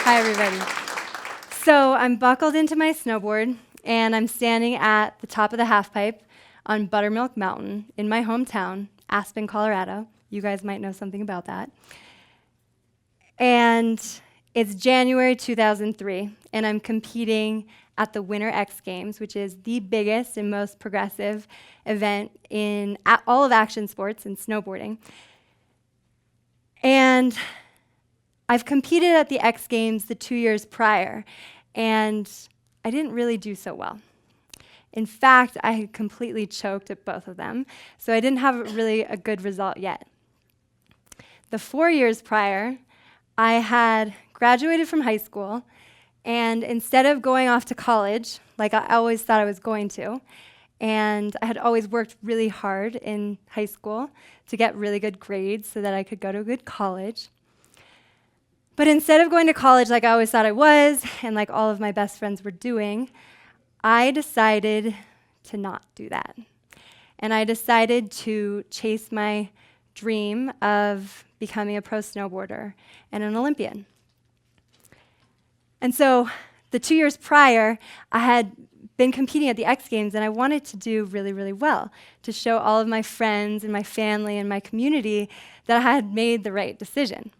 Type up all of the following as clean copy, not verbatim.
Hi, everybody. So I'm buckled into my snowboard, and I'm standing at the top of the halfpipe on Buttermilk Mountain in my hometown, Aspen, Colorado. You guys might know something about that. And it's January 2003, and I'm competing at the Winter X Games, which is the biggest and most progressive event in all of action sports and snowboarding. And I've competed at the X Games the 2 years prior, and I didn't really do so well. In fact, I had completely choked at both of them, so I didn't have really a good result yet. The 4 years prior, I had graduated from high school, and instead of going off to college, like I always thought I was going to, and I had always worked really hard in high school to get really good grades so that I could go to a good college. But instead of going to college like I always thought I was, and like all of my best friends were doing, I decided to not do that. And I decided to chase my dream of becoming a pro snowboarder and an Olympian. And so the 2 years prior, I had been competing at the X Games, and I wanted to do really, really well, to show all of my friends and my family and my community that I had made the right decision.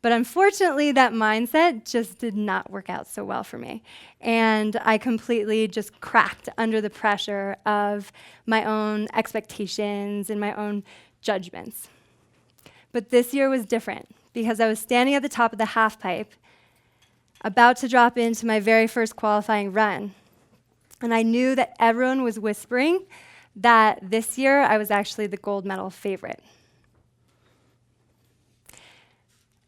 But unfortunately, that mindset just did not work out so well for me. And I completely just cracked under the pressure of my own expectations and my own judgments. But this year was different because I was standing at the top of the halfpipe, about to drop into my very first qualifying run. And I knew that everyone was whispering that this year I was actually the gold medal favorite.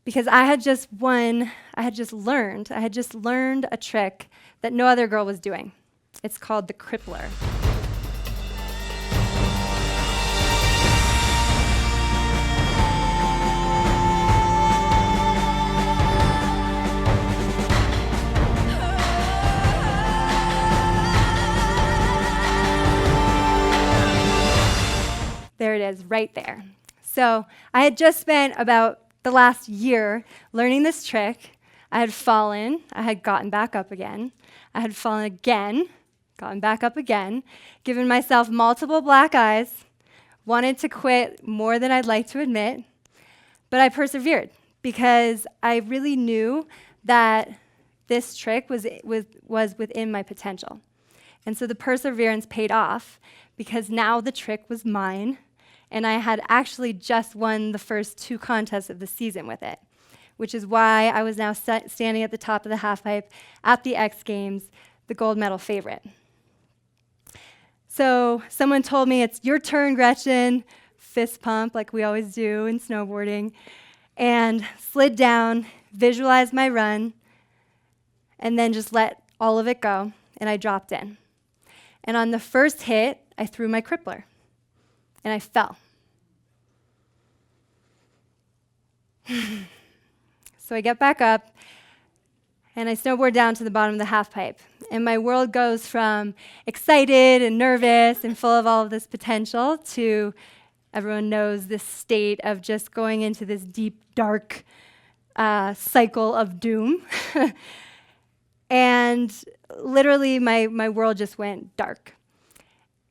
Because I had just learned a trick that no other girl was doing. It's called the Crippler. There it is, right there. So I had just spent about the last year learning this trick. I had fallen, I had gotten back up again, I had fallen again, gotten back up again, given myself multiple black eyes, wanted to quit more than I'd like to admit, but I persevered because I really knew that this trick was within my potential. And so the perseverance paid off because now the trick was mine, and I had actually just won the first 2 contests of the season with it, which is why I was now standing at the top of the halfpipe at the X Games, the gold medal favorite. So someone told me, "It's your turn, Gretchen," fist pump like we always do in snowboarding, and slid down, visualized my run, and then just let all of it go, and I dropped in. And on the first hit, I threw my Crippler, and I fell. So I get back up, and I snowboard down to the bottom of the halfpipe. And my world goes from excited and nervous and full of all of this potential to, everyone knows, this state of just going into this deep, dark cycle of doom. And literally, my world just went dark.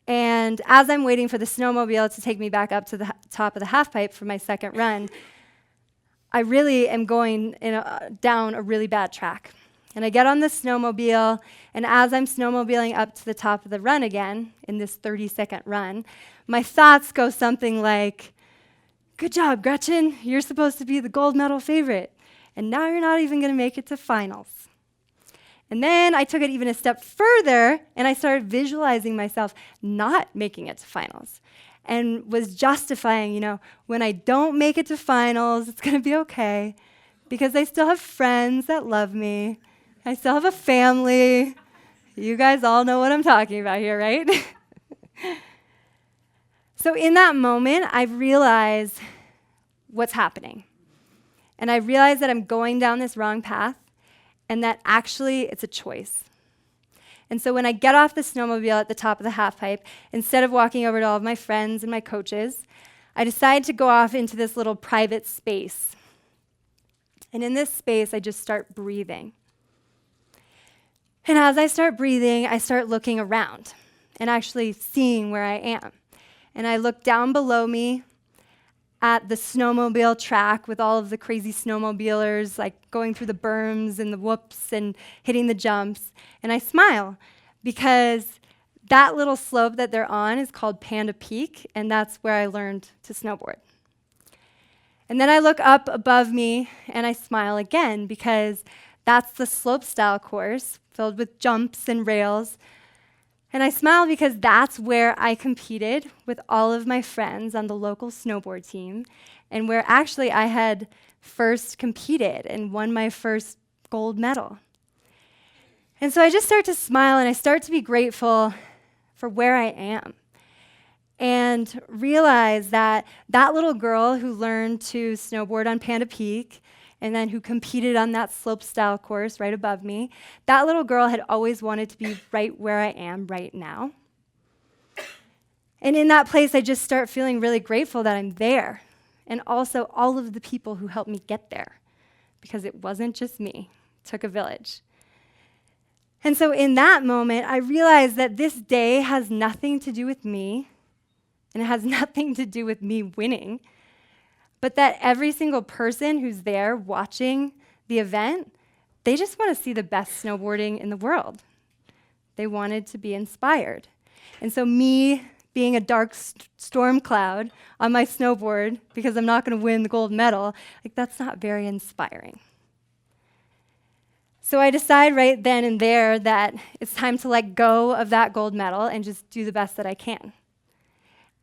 And as I'm waiting for the snowmobile to take me back up to the top of the halfpipe for my second run, I really am going down a really bad track. And I get on the snowmobile, and as I'm snowmobiling up to the top of the run again, in this 30-second run, my thoughts go something like, "Good job, Gretchen, you're supposed to be the gold medal favorite, and now you're not even gonna make it to finals." And then I took it even a step further, and I started visualizing myself not making it to finals, and was justifying, when I don't make it to finals, it's gonna be okay, because I still have friends that love me. I still have a family. You guys all know what I'm talking about here, right? So in that moment, I realized what's happening. And I realized that I'm going down this wrong path, and that actually it's a choice. And so when I get off the snowmobile at the top of the halfpipe, instead of walking over to all of my friends and my coaches, I decide to go off into this little private space. And in this space, I just start breathing. And as I start breathing, I start looking around and actually seeing where I am. And I look down below me at the snowmobile track with all of the crazy snowmobilers, like going through the berms and the whoops and hitting the jumps. And I smile because that little slope that they're on is called Panda Peak, and that's where I learned to snowboard. And then I look up above me and I smile again because that's the slopestyle course filled with jumps and rails. And I smile because that's where I competed with all of my friends on the local snowboard team, and where actually I had first competed and won my first gold medal. And so I just start to smile and I start to be grateful for where I am and realize that that little girl who learned to snowboard on Panda Peak and then who competed on that slopestyle course right above me, that little girl had always wanted to be right where I am right now. And in that place, I just start feeling really grateful that I'm there, and also all of the people who helped me get there, because it wasn't just me. It took a village. And so in that moment, I realized that this day has nothing to do with me, and it has nothing to do with me winning, but that every single person who's there watching the event, they just want to see the best snowboarding in the world. They wanted to be inspired. And so me being a dark storm cloud on my snowboard because I'm not going to win the gold medal, like that's not very inspiring. So I decide right then and there that it's time to let go of that gold medal and just do the best that I can.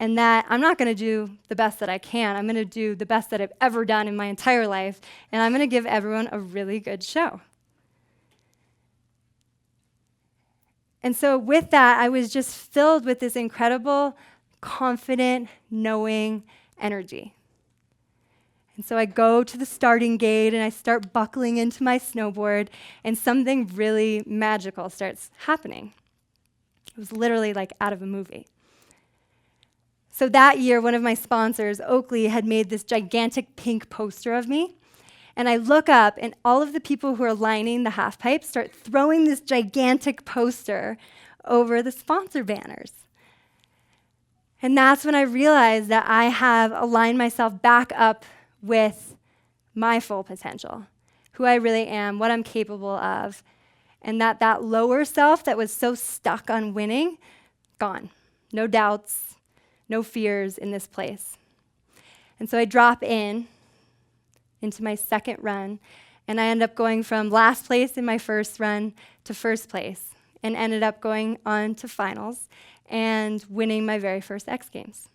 And that I'm not going to do the best that I can. I'm going to do the best that I've ever done in my entire life, and I'm going to give everyone a really good show. And so with that, I was just filled with this incredible, confident, knowing energy. And so I go to the starting gate, and I start buckling into my snowboard, and something really magical starts happening. It was literally like out of a movie. So that year, one of my sponsors, Oakley, had made this gigantic pink poster of me. And I look up, and all of the people who are lining the half pipe start throwing this gigantic poster over the sponsor banners. And that's when I realized that I have aligned myself back up with my full potential, who I really am, what I'm capable of, and that lower self that was so stuck on winning, gone. No doubts. No fears in this place. And so I drop into my second run, and I end up going from last place in my first run to first place, and ended up going on to finals and winning my very first X Games.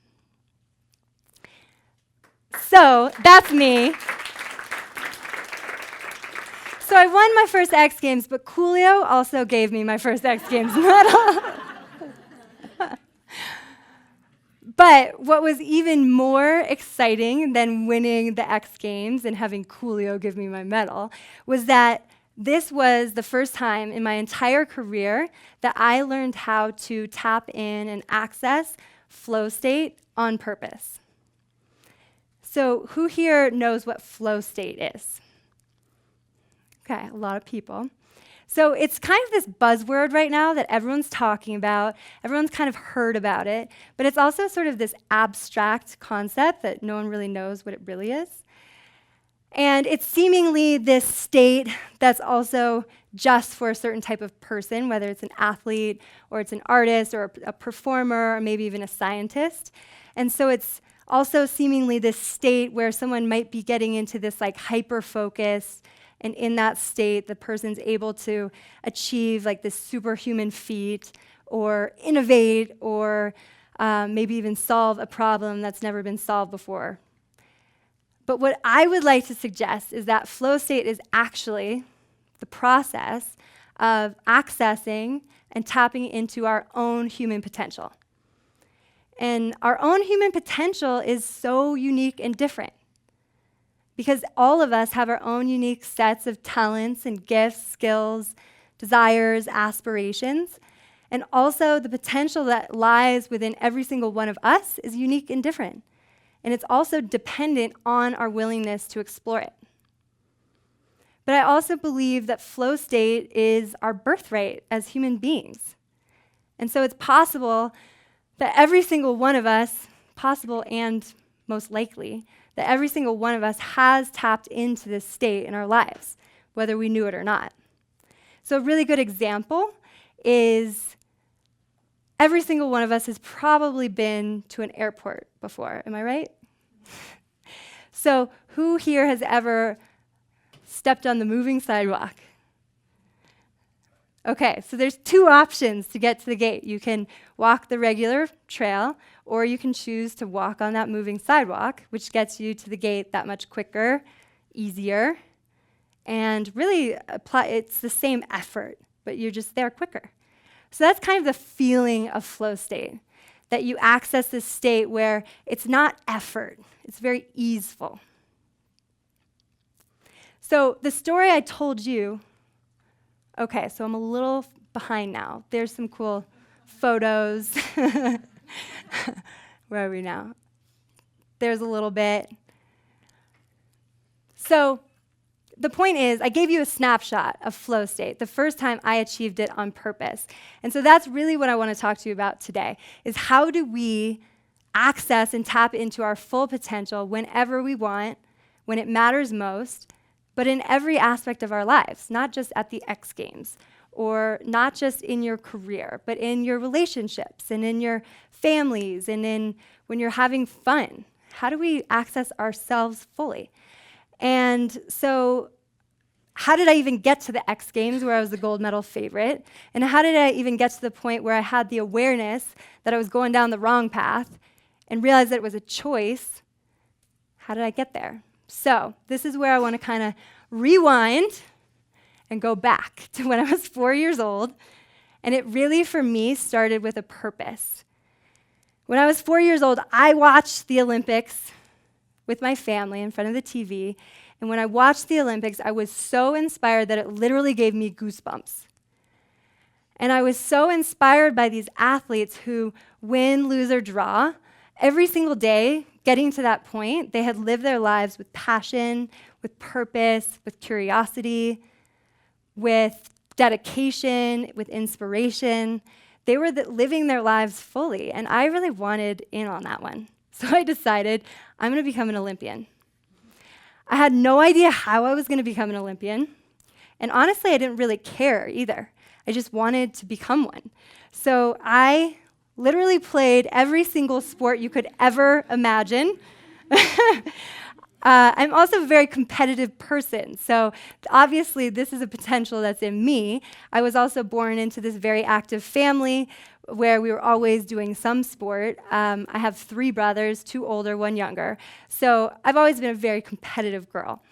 So that's me. So I won my first X Games, but Coolio also gave me my first X Games medal. But what was even more exciting than winning the X Games and having Coolio give me my medal was that this was the first time in my entire career that I learned how to tap in and access flow state on purpose. So who here knows what flow state is? Okay, a lot of people. So it's kind of this buzzword right now that everyone's talking about. Everyone's kind of heard about it, but it's also sort of this abstract concept that no one really knows what it really is. And it's seemingly this state that's also just for a certain type of person, whether it's an athlete or it's an artist or a performer or maybe even a scientist. And so it's also seemingly this state where someone might be getting into this like hyper-focus, and in that state, the person's able to achieve like this superhuman feat or innovate or maybe even solve a problem that's never been solved before. But what I would like to suggest is that flow state is actually the process of accessing and tapping into our own human potential. And our own human potential is so unique and different, because all of us have our own unique sets of talents and gifts, skills, desires, aspirations, and also the potential that lies within every single one of us is unique and different. And it's also dependent on our willingness to explore it. But I also believe that flow state is our birthright as human beings. And so it's possible that every single one of us, possible and most likely, that every single one of us has tapped into this state in our lives, whether we knew it or not. So a really good example is every single one of us has probably been to an airport before. Am I right? So who here has ever stepped on the moving sidewalk? Okay, so there's two options to get to the gate. You can walk the regular trail, or you can choose to walk on that moving sidewalk, which gets you to the gate that much quicker, easier, and really it's the same effort, but you're just there quicker. So that's kind of the feeling of flow state, that you access this state where it's not effort, it's very easeful. So the story I told you, okay, so I'm a little behind now. There's some cool photos. Where are we now? There's a little bit. So the point is, I gave you a snapshot of flow state, the first time I achieved it on purpose. And so that's really what I want to talk to you about today, is how do we access and tap into our full potential whenever we want, when it matters most, but in every aspect of our lives, not just at the X Games, or not just in your career, but in your relationships, and in your families, and in when you're having fun. How do we access ourselves fully? And so how did I even get to the X Games where I was the gold medal favorite? And how did I even get to the point where I had the awareness that I was going down the wrong path and realized that it was a choice? How did I get there? So this is where I want to kind of rewind and go back to when I was 4 years old. And it really, for me, started with a purpose. When I was 4 years old, I watched the Olympics with my family in front of the TV. And when I watched the Olympics, I was so inspired that it literally gave me goosebumps. And I was so inspired by these athletes who win, lose, or draw. Every single day, getting to that point, they had lived their lives with passion, with purpose, with curiosity, with dedication, with inspiration. They were living their lives fully, and I really wanted in on that one. So I decided I'm going to become an Olympian. I had no idea how I was going to become an Olympian, and honestly, I didn't really care either. I just wanted to become one. So I literally played every single sport you could ever imagine. I'm also a very competitive person, so obviously this is a potential that's in me. I was also born into this very active family where we were always doing some sport. I have 3 brothers, 2 older, 1 younger. So I've always been a very competitive girl.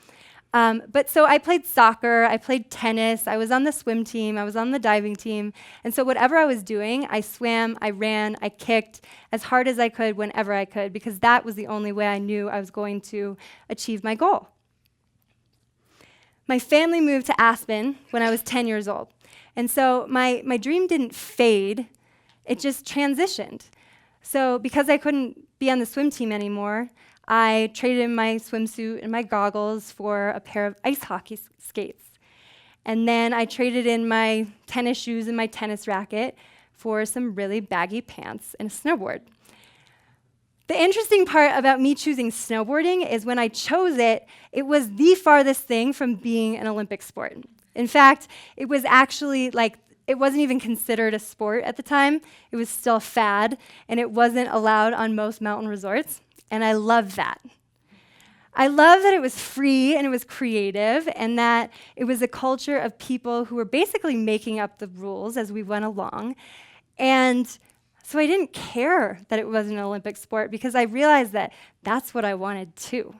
But so I played soccer, I played tennis, I was on the swim team, I was on the diving team. And so whatever I was doing, I swam, I ran, I kicked as hard as I could whenever I could, because that was the only way I knew I was going to achieve my goal. My family moved to Aspen when I was 10 years old. And so my dream didn't fade, it just transitioned. So because I couldn't be on the swim team anymore, I traded in my swimsuit and my goggles for a pair of ice hockey skates. And then I traded in my tennis shoes and my tennis racket for some really baggy pants and a snowboard. The interesting part about me choosing snowboarding is when I chose it, it was the farthest thing from being an Olympic sport. In fact, it was actually it wasn't even considered a sport at the time. It was still a fad, and it wasn't allowed on most mountain resorts. And I love that. I love that it was free and it was creative and that it was a culture of people who were basically making up the rules as we went along. And so I didn't care that it wasn't an Olympic sport because I realized that that's what I wanted too.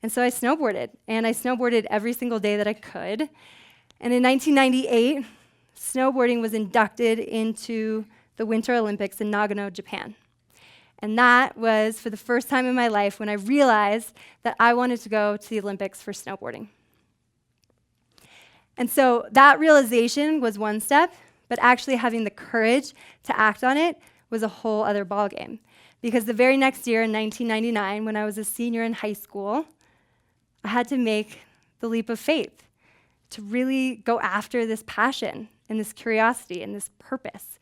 And so I snowboarded, and I snowboarded every single day that I could. And in 1998, snowboarding was inducted into the Winter Olympics in Nagano, Japan. And that was for the first time in my life when I realized that I wanted to go to the Olympics for snowboarding. And so that realization was one step, but actually having the courage to act on it was a whole other ballgame. Because the very next year, in 1999, when I was a senior in high school, I had to make the leap of faith. to really go after this passion and this curiosity and this purpose.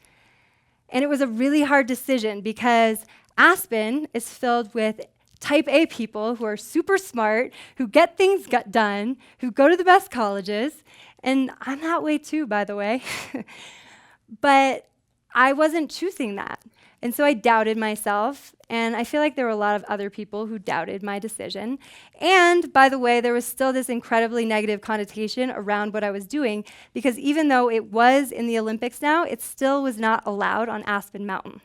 And it was a really hard decision because Aspen is filled with type A people who are super smart, who get things done, who go to the best colleges. And I'm that way too, by the way. But I wasn't choosing that. And so I doubted myself, and I feel like there were a lot of other people who doubted my decision. And by the way, there was still this incredibly negative connotation around what I was doing, because even though it was in the Olympics now, it still was not allowed on Aspen Mountain.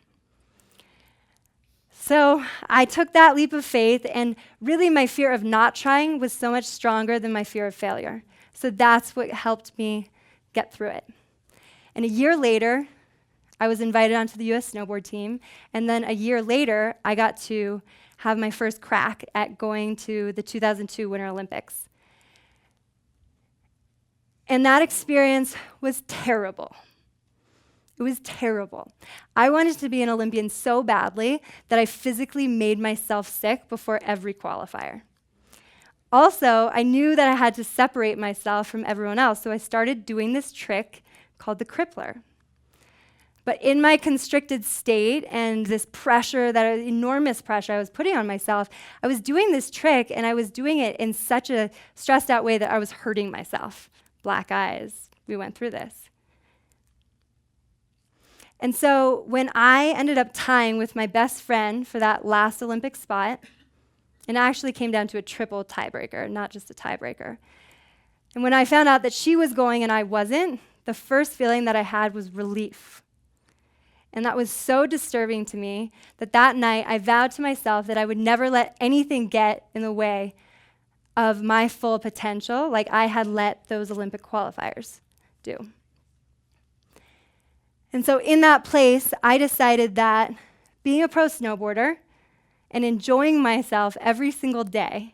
So I took that leap of faith, and really my fear of not trying was so much stronger than my fear of failure. So that's what helped me get through it. And a year later, I was invited onto the US snowboard team, and then a year later, I got to have my first crack at going to the 2002 Winter Olympics. And that experience was terrible. It was terrible. I wanted to be an Olympian so badly that I physically made myself sick before every qualifier. Also, I knew that I had to separate myself from everyone else, so I started doing this trick called the Crippler. But in my constricted state and this pressure, that enormous pressure I was putting on myself, I was doing this trick, and I was doing it in such a stressed out way that I was hurting myself. Black eyes. We went through this. And so when I ended up tying with my best friend for that last Olympic spot, and it actually came down to a triple tiebreaker, not just a tiebreaker. And when I found out that she was going and I wasn't, the first feeling that I had was relief. And that was so disturbing to me that night I vowed to myself that I would never let anything get in the way of my full potential like I had let those Olympic qualifiers do. And so in that place, I decided that being a pro snowboarder and enjoying myself every single day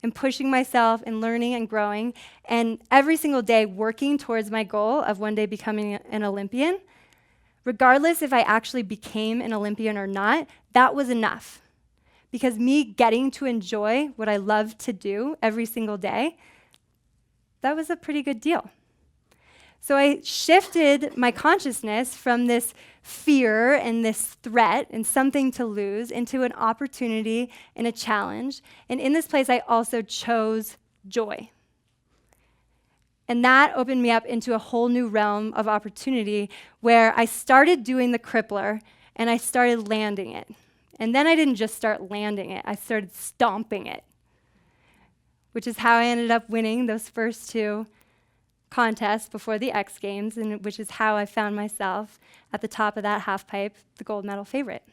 and pushing myself and learning and growing and every single day working towards my goal of one day becoming an Olympian, regardless if I actually became an Olympian or not, that was enough. Because me getting to enjoy what I love to do every single day, that was a pretty good deal. So I shifted my consciousness from this fear and this threat and something to lose into an opportunity and a challenge. And in this place, I also chose joy. And that opened me up into a whole new realm of opportunity where I started doing the Crippler and I started landing it. And then I didn't just start landing it, I started stomping it, which is how I ended up winning those first two contests before the X Games, and which is how I found myself at the top of that half pipe, the gold medal favorite.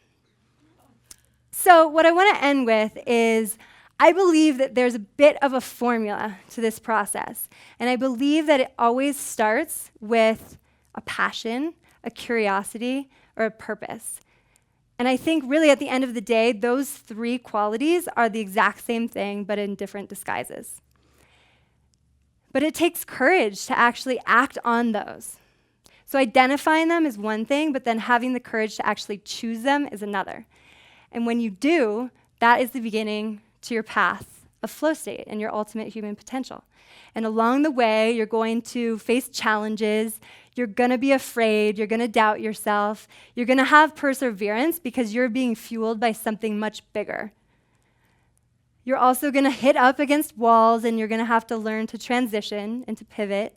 So what I want to end with is I believe that there's a bit of a formula to this process, and I believe that it always starts with a passion, a curiosity, or a purpose. And I think really at the end of the day, those three qualities are the exact same thing, but in different disguises. But it takes courage to actually act on those. So identifying them is one thing, but then having the courage to actually choose them is another. And when you do, that is the beginning to your path of flow state and your ultimate human potential. And along the way, you're going to face challenges, you're gonna be afraid, you're gonna doubt yourself, you're gonna have perseverance because you're being fueled by something much bigger. You're also gonna hit up against walls and you're gonna have to learn to transition and to pivot.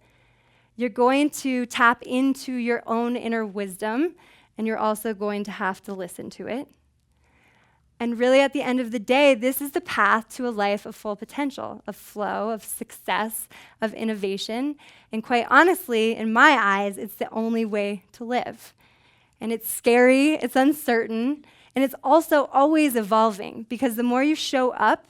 You're going to tap into your own inner wisdom and you're also going to have to listen to it. And really, at the end of the day, this is the path to a life of full potential, of flow, of success, of innovation. And quite honestly, in my eyes, it's the only way to live. And it's scary, it's uncertain, and it's also always evolving, because the more you show up,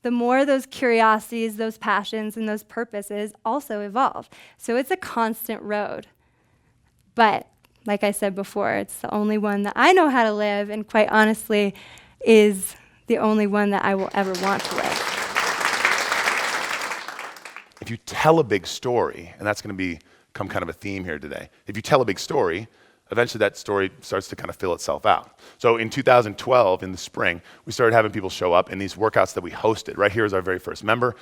the more those curiosities, those passions, and those purposes also evolve. So it's a constant road. But like I said before, it's the only one that I know how to live, and quite honestly, is the only one that I will ever want to live. If you tell a big story, and that's going to become kind of a theme here today, if you tell a big story, eventually that story starts to kind of fill itself out. So in 2012, in the spring, we started having people show up in these workouts that we hosted. Right here is our very first member.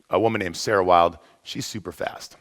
a woman named Sarah Wild. She's super fast.